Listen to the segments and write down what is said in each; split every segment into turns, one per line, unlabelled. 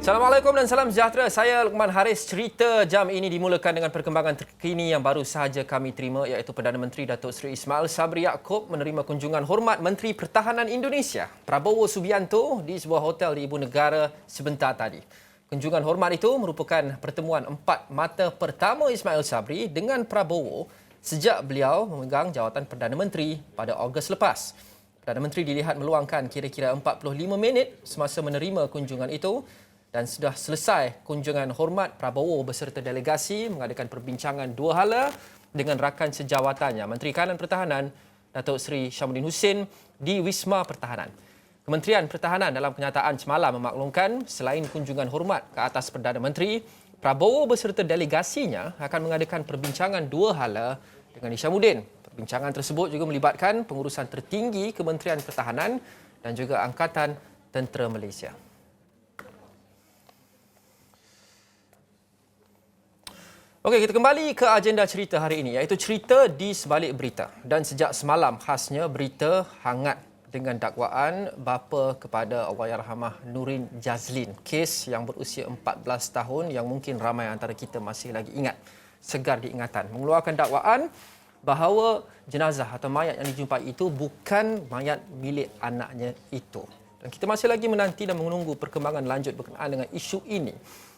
Assalamualaikum dan salam sejahtera. Saya Luqman Haris. Cerita jam ini dimulakan dengan perkembangan terkini yang baru sahaja kami terima, iaitu Perdana Menteri Datuk Seri Ismail Sabri Yaakob menerima kunjungan hormat Menteri Pertahanan Indonesia Prabowo Subianto di sebuah hotel di Ibu Negara sebentar tadi. Kunjungan hormat itu merupakan pertemuan empat mata pertama Ismail Sabri dengan Prabowo sejak beliau memegang jawatan Perdana Menteri pada Ogos lepas. Perdana Menteri dilihat meluangkan kira-kira 45 minit semasa menerima kunjungan itu. Dan sudah selesai kunjungan hormat, Prabowo beserta delegasi mengadakan perbincangan dua hala dengan rakan sejawatannya, Menteri Kanan Pertahanan Datuk Seri Syamsuddin Hussein di Wisma Pertahanan. Kementerian Pertahanan dalam kenyataan semalam memaklumkan selain kunjungan hormat ke atas Perdana Menteri, Prabowo beserta delegasinya akan mengadakan perbincangan dua hala dengan Hishamuddin. Perbincangan tersebut juga melibatkan pengurusan tertinggi Kementerian Pertahanan dan juga Angkatan Tentera Malaysia. Okey, kita kembali ke agenda cerita hari ini, iaitu cerita di sebalik berita. Dan sejak semalam khasnya berita hangat dengan dakwaan bapa kepada Allahyarhamah Nurin Jazlin. Kes yang berusia 14 tahun yang mungkin ramai antara kita masih lagi ingat, segar diingatan. Mengeluarkan dakwaan bahawa jenazah atau mayat yang dijumpai itu bukan mayat milik anaknya itu. Dan kita masih lagi menanti dan menunggu perkembangan lanjut berkenaan dengan isu ini.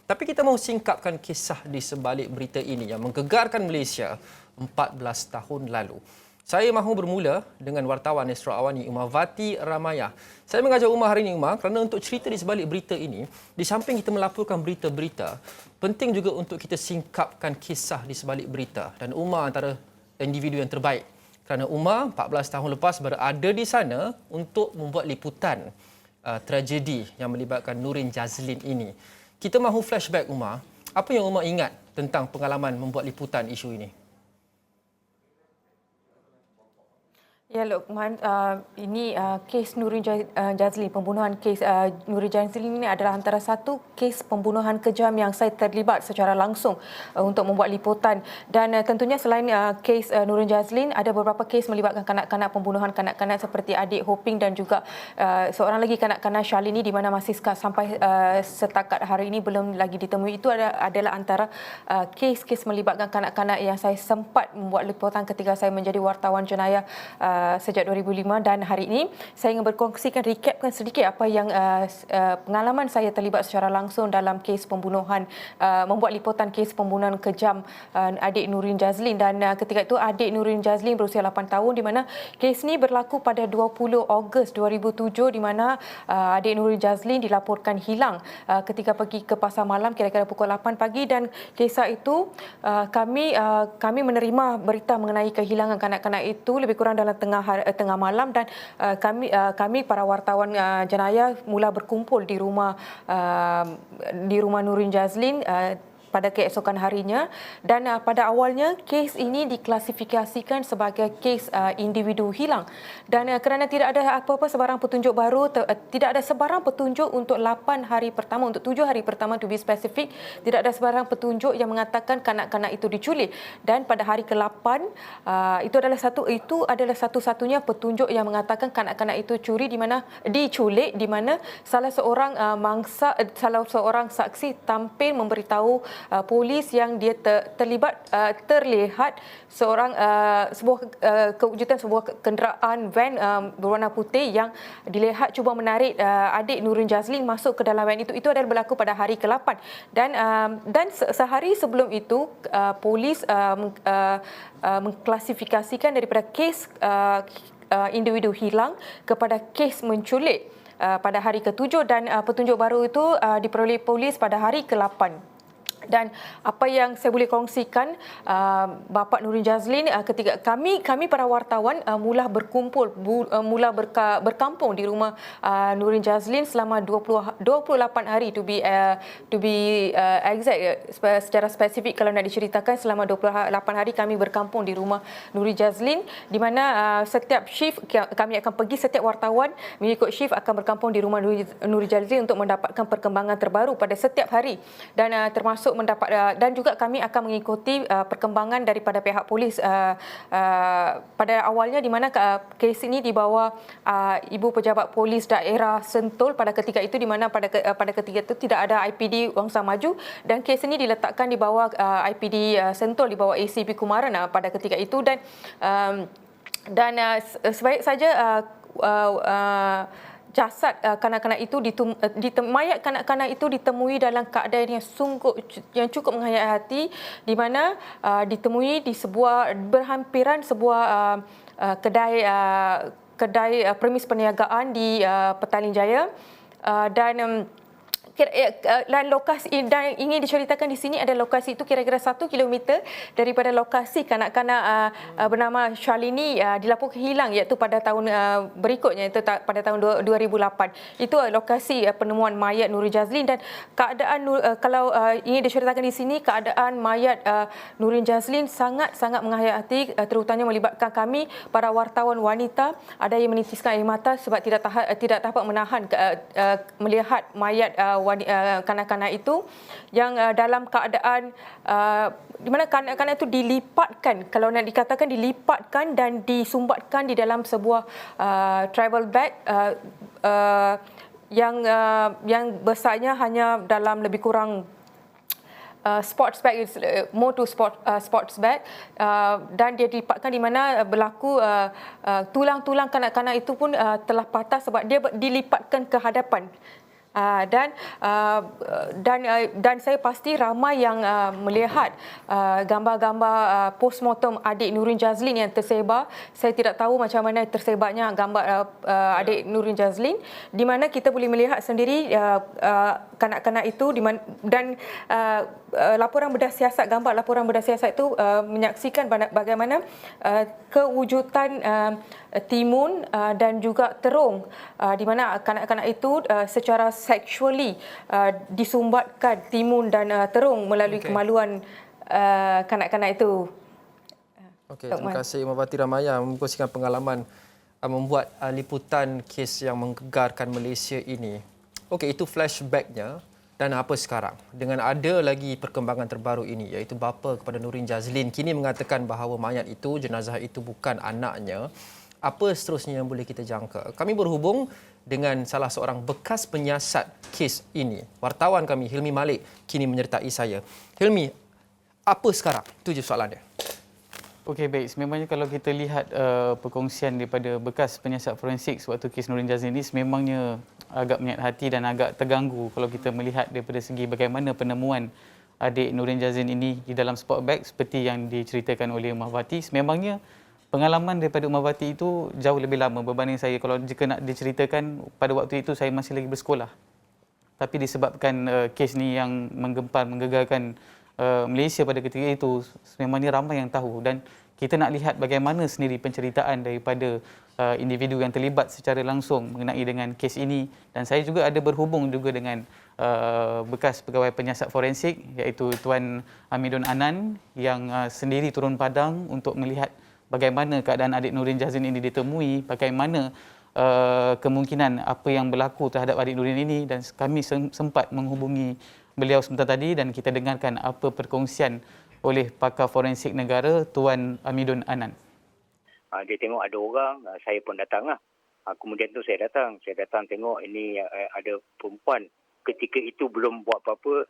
Tapi kita mahu singkapkan kisah di sebalik berita ini yang menggegarkan Malaysia 14 tahun lalu. Saya mahu bermula dengan wartawan Esra Awani, Umar Vati Ramaya. Saya mengajak Umar hari ini, Umar, kerana untuk cerita di sebalik berita ini, di samping kita melaporkan berita-berita, penting juga untuk kita singkapkan kisah di sebalik berita. Dan Umar antara individu yang terbaik. Kerana Umar 14 tahun lepas berada di sana untuk membuat liputan tragedi yang melibatkan Nurin Jazlin ini. Kita mahu flashback, Umar. Apa yang Umar ingat tentang pengalaman membuat liputan isu ini?
Ya, Luqman, ini kes Nurin Jazlin, pembunuhan kes Nurin Jazlin ini adalah antara satu kes pembunuhan kejam yang saya terlibat secara langsung untuk membuat liputan. Dan tentunya selain kes Nurin Jazlin, ada beberapa kes melibatkan kanak-kanak, pembunuhan kanak-kanak seperti adik Hoping dan juga seorang lagi kanak-kanak Shalini, di mana masih sampai setakat hari ini belum lagi ditemui. Itu adalah antara kes-kes melibatkan kanak-kanak yang saya sempat membuat liputan ketika saya menjadi wartawan jenayah sejak 2005, dan hari ini saya ingin berkongsikan, recapkan sedikit apa yang pengalaman saya terlibat secara langsung dalam kes pembunuhan, membuat liputan kes pembunuhan kejam adik Nurin Jazlin. Dan ketika itu adik Nurin Jazlin berusia 8 tahun, di mana kes ini berlaku pada 20 Ogos 2007, di mana adik Nurin Jazlin dilaporkan hilang ketika pergi ke pasar malam kira-kira pukul 8 pagi. Dan kisah itu kami menerima berita mengenai kehilangan kanak-kanak itu lebih kurang dalam tengah malam, dan kami para wartawan jenayah mula berkumpul di rumah Nurin Jazlin pada keesokan harinya. Dan pada awalnya kes ini diklasifikasikan sebagai kes individu hilang, dan kerana tidak ada apa-apa sebarang petunjuk baru, tidak ada sebarang petunjuk untuk 8 hari pertama, untuk 7 hari pertama to be specific, tidak ada sebarang petunjuk yang mengatakan kanak-kanak itu diculik. Dan pada hari ke-8 itu adalah satu-satunya petunjuk yang mengatakan kanak-kanak itu diculik, di mana salah seorang saksi tampil memberitahu polis yang dia terlihat kewujudan sebuah kenderaan van berwarna putih yang dilihat cuba menarik adik Nurin Jazlin masuk ke dalam van itu. Itu adalah berlaku pada hari ke-8, dan sehari sebelum itu polis mengklasifikasikan daripada kes individu hilang kepada kes menculik pada hari ke-7, dan petunjuk baru itu diperoleh polis pada hari ke-8. Dan apa yang saya boleh kongsikan, bapa Nurin Jazlin, ketika kami para wartawan mula berkampung di rumah Nurin Jazlin selama 28 hari to be exact, secara spesifik kalau nak diceritakan, selama 28 hari kami berkampung di rumah Nurin Jazlin, di mana setiap shift kami akan pergi, setiap wartawan mengikut shift akan berkampung di rumah Nurin Jazlin untuk mendapatkan perkembangan terbaru pada setiap hari, dan termasuk untuk mendapat dan juga kami akan mengikuti perkembangan daripada pihak polis pada awalnya di mana kes ini dibawa Ibu Pejabat Polis Daerah Sentul pada ketika itu, di mana pada ketika itu tidak ada IPD Wangsa Maju, dan kes ini diletakkan di bawah IPD Sentul, di bawah ACP Kumaran pada ketika itu, dan sebaik saja jasad kanak-kanak itu mayat kanak-kanak itu ditemui dalam keadaan yang cukup menghayat hati, di mana ditemui di sebuah berhampiran sebuah kedai premis perniagaan di Petaling Jaya, dan lokasi dan ingin diceritakan di sini ada lokasi itu kira-kira 1 kilometer daripada lokasi kanak-kanak bernama Shalini dilaporkan hilang, iaitu pada tahun berikutnya, itu pada tahun 2008. Itu lokasi penemuan mayat Nuri Jazlin, dan keadaan kalau ingin diceritakan di sini, keadaan mayat Nuri Jazlin sangat-sangat menghayati, terutamanya melibatkan kami para wartawan wanita. Ada yang menitiskan air mata sebab tidak dapat menahan melihat mayat kanak-kanak itu yang dalam keadaan di mana kanak-kanak itu dilipatkan, kalau nak dikatakan dilipatkan dan disumbatkan di dalam sebuah travel bag yang besarnya hanya dalam lebih kurang sports bag, more to sports bag, dan dia dilipatkan di mana berlaku tulang-tulang kanak-kanak itu pun telah patah sebab dia dilipatkan ke hadapan. Dan saya pasti ramai yang melihat gambar-gambar postmortem adik Nurin Jazlin yang tersebar. Saya tidak tahu macam mana tersebarnya gambar adik Nurin Jazlin, di mana kita boleh melihat sendiri kanak-kanak itu, dan laporan bedah siasat, gambar laporan bedah siasat itu menyaksikan bagaimana kewujudan timun dan juga terung, di mana kanak-kanak itu secara sexually disumbatkan timun dan terung melalui kemaluan kanak-kanak itu.
Okey, terima kasih Mawati Ramaya mengkongsikan pengalaman membuat liputan kes yang menggegarkan Malaysia ini. Okey, itu flashbacknya. Dan apa sekarang? Dengan ada lagi perkembangan terbaru ini, iaitu bapa kepada Nurin Jazlin kini mengatakan bahawa mayat itu, jenazah itu bukan anaknya. Apa seterusnya yang boleh kita jangka? Kami berhubung dengan salah seorang bekas penyiasat kes ini. Wartawan kami, Hilmi Malik, kini menyertai saya. Hilmi, apa sekarang? Itu je soalan dia.
Okey, baik. Sememangnya kalau kita lihat perkongsian daripada bekas penyiasat forensik sewaktu kes Nurin Jazlin ini, sememangnya agak menyayat hati dan agak terganggu kalau kita melihat daripada segi bagaimana penemuan adik Nurin Jazlin ini di dalam sport bag seperti yang diceritakan oleh Mahwati. Sememangnya pengalaman daripada Mahwati itu jauh lebih lama berbanding saya. Kalau jika nak diceritakan, pada waktu itu saya masih lagi bersekolah. Tapi disebabkan kes ni yang menggegarkan Malaysia pada ketika itu, memangnya ramai yang tahu, dan kita nak lihat bagaimana sendiri penceritaan daripada individu yang terlibat secara langsung mengenai dengan kes ini. Dan saya juga ada berhubung juga dengan bekas pegawai penyiasat forensik, iaitu Tuan Amidun Anan, yang sendiri turun padang untuk melihat bagaimana keadaan adik Nurin Jazlin ini ditemui, bagaimana kemungkinan apa yang berlaku terhadap adik Nurin ini, dan kami sempat menghubungi beliau sebentar tadi dan kita dengarkan apa perkongsian oleh pakar forensik negara Tuan Amidun Anan.
Dia tengok ada orang, saya pun datang lah. Kemudian tu saya datang tengok ini ada perempuan. Ketika itu belum buat apa-apa.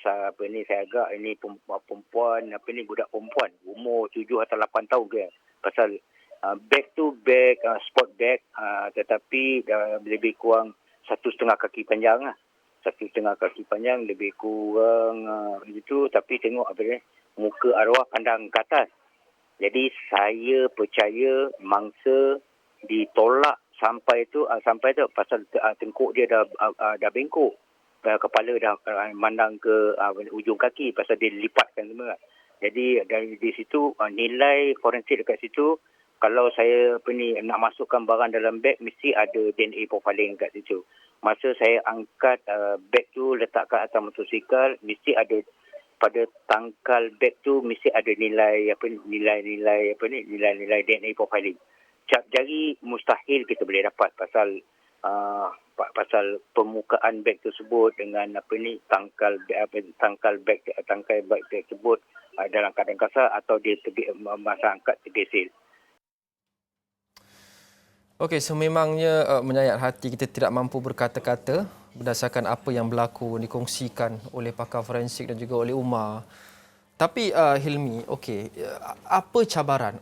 Saya agak ini perempuan, budak perempuan umur 7 atau 8 tahun ke. Pasal bag tu bag sport bag, tetapi lebih kurang 1,5 kaki panjang lah. 1,5 kaki panjang, lebih kurang itu, tapi tengok muka arwah pandang ke atas. Jadi saya percaya mangsa ditolak sampai tu pasal tengkuk dia dah bengkok. Kepala dah mandang ke ujung kaki pasal dia lipatkan semua. Jadi dari di situ nilai forensik dekat situ, kalau saya nak masukkan barang dalam beg, mesti ada DNA profiling kat situ. Masa saya angkat beg tu letak kat atas motosikal, mesti ada pada tangkal beg tu mesti ada nilai DNA profiling. Cap jari mustahil kita boleh dapat pasal pasal permukaan beg tersebut dengan tangkal beg tersebut dalam keadaan kasar atau dia masa angkat tergesil.
Okey, sememangnya menyayat hati kita tidak mampu berkata-kata berdasarkan apa yang berlaku dikongsikan oleh pakar forensik dan juga oleh Umar. Tapi Hilmi, okey, apa cabaran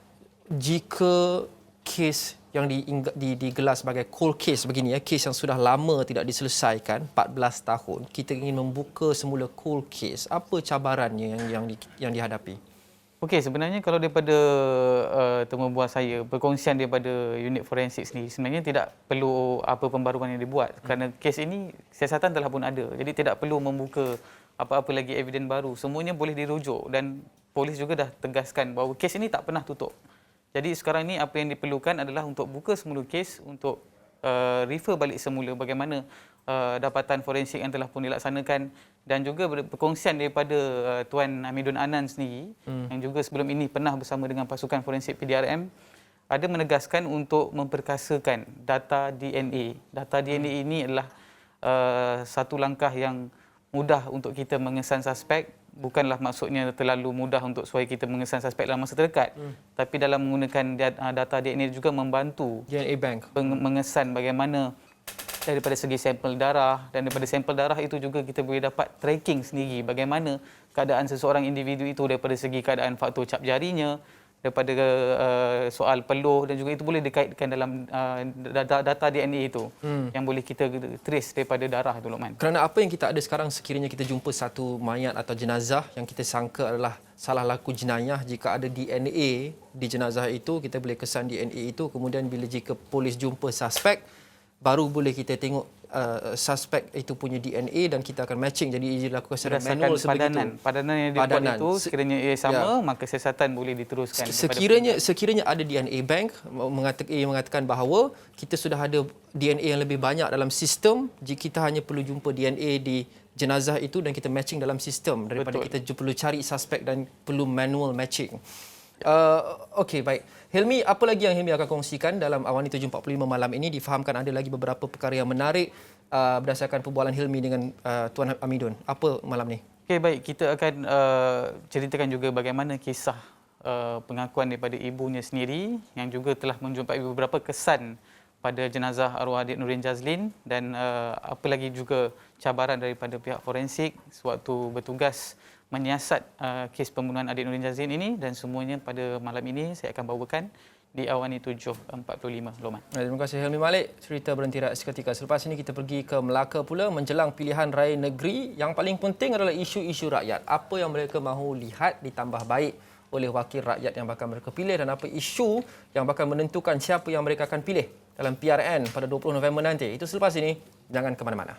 jika kes yang digelar sebagai cold case begini, kes yang sudah lama tidak diselesaikan 14 tahun, kita ingin membuka semula cold case. Apa cabarannya yang dihadapi?
Okey, sebenarnya kalau daripada temu buah saya, perkongsian daripada unit forensik sendiri, sebenarnya tidak perlu apa pembaruan yang dibuat kerana kes ini siasatan telah pun ada. Jadi tidak perlu membuka apa-apa lagi evidence baru. Semuanya boleh dirujuk dan polis juga dah tegaskan bahawa kes ini tak pernah tutup. Jadi sekarang ni apa yang diperlukan adalah untuk buka semula kes, untuk refer balik semula bagaimana dapatan forensik yang telah pun dilaksanakan dan juga perkongsian daripada Tuan Hamidun Anan sendiri yang juga sebelum ini pernah bersama dengan pasukan forensik PDRM ada menegaskan untuk memperkasakan data DNA. Data DNA ini adalah satu langkah yang mudah untuk kita mengesan suspek, bukanlah maksudnya terlalu mudah untuk supaya kita mengesan suspek dalam masa terdekat. Tapi dalam menggunakan data DNA juga membantu
DNA bank
mengesan bagaimana daripada segi sampel darah, dan daripada sampel darah itu juga kita boleh dapat tracking sendiri bagaimana keadaan seseorang individu itu daripada segi keadaan faktor cap jarinya, daripada soal peluh, dan juga itu boleh dikaitkan dalam data DNA itu yang boleh kita trace daripada darah itu, Luqman.
Kerana apa yang kita ada sekarang, sekiranya kita jumpa satu mayat atau jenazah yang kita sangka adalah salah laku jenayah, jika ada DNA di jenazah itu, kita boleh kesan DNA itu, kemudian bila jika polis jumpa suspek, baru boleh kita tengok suspek itu punya DNA dan kita akan matching. Jadi dilakukan secara manual sebegitu.
Padanan yang dibuat itu sekiranya ia sama, maka siasatan boleh diteruskan.
Sekiranya ada DNA bank, mengatakan bahawa kita sudah ada DNA yang lebih banyak dalam sistem, jika kita hanya perlu jumpa DNA di jenazah itu dan kita matching dalam sistem daripada kita perlu cari suspek dan perlu manual matching. Okey, baik. Hilmi, apa lagi yang Hilmi akan kongsikan dalam Awani 745 malam ini? Difahamkan ada lagi beberapa perkara yang menarik berdasarkan perbualan Hilmi dengan Tuan Hamidun. Apa malam ni?
Okey, baik. Kita akan ceritakan juga bagaimana kisah pengakuan daripada ibunya sendiri yang juga telah menjumpai beberapa kesan pada jenazah arwah adik Nurin Jazlin, dan apa lagi juga cabaran daripada pihak forensik sewaktu bertugas menyiasat kes pembunuhan adik Nurin Jazlin ini, dan semuanya pada malam ini saya akan bawakan di Awani 745, Luqman.
Terima kasih Hilmi Malik. Cerita berhenti seketika. Selepas ini kita pergi ke Melaka pula menjelang pilihan raya negeri. Yang paling penting adalah isu-isu rakyat. Apa yang mereka mahu lihat ditambah baik oleh wakil rakyat yang bakal mereka pilih, dan apa isu yang bakal menentukan siapa yang mereka akan pilih dalam PRN pada 20 November nanti. Itu selepas ini. Jangan ke mana-mana.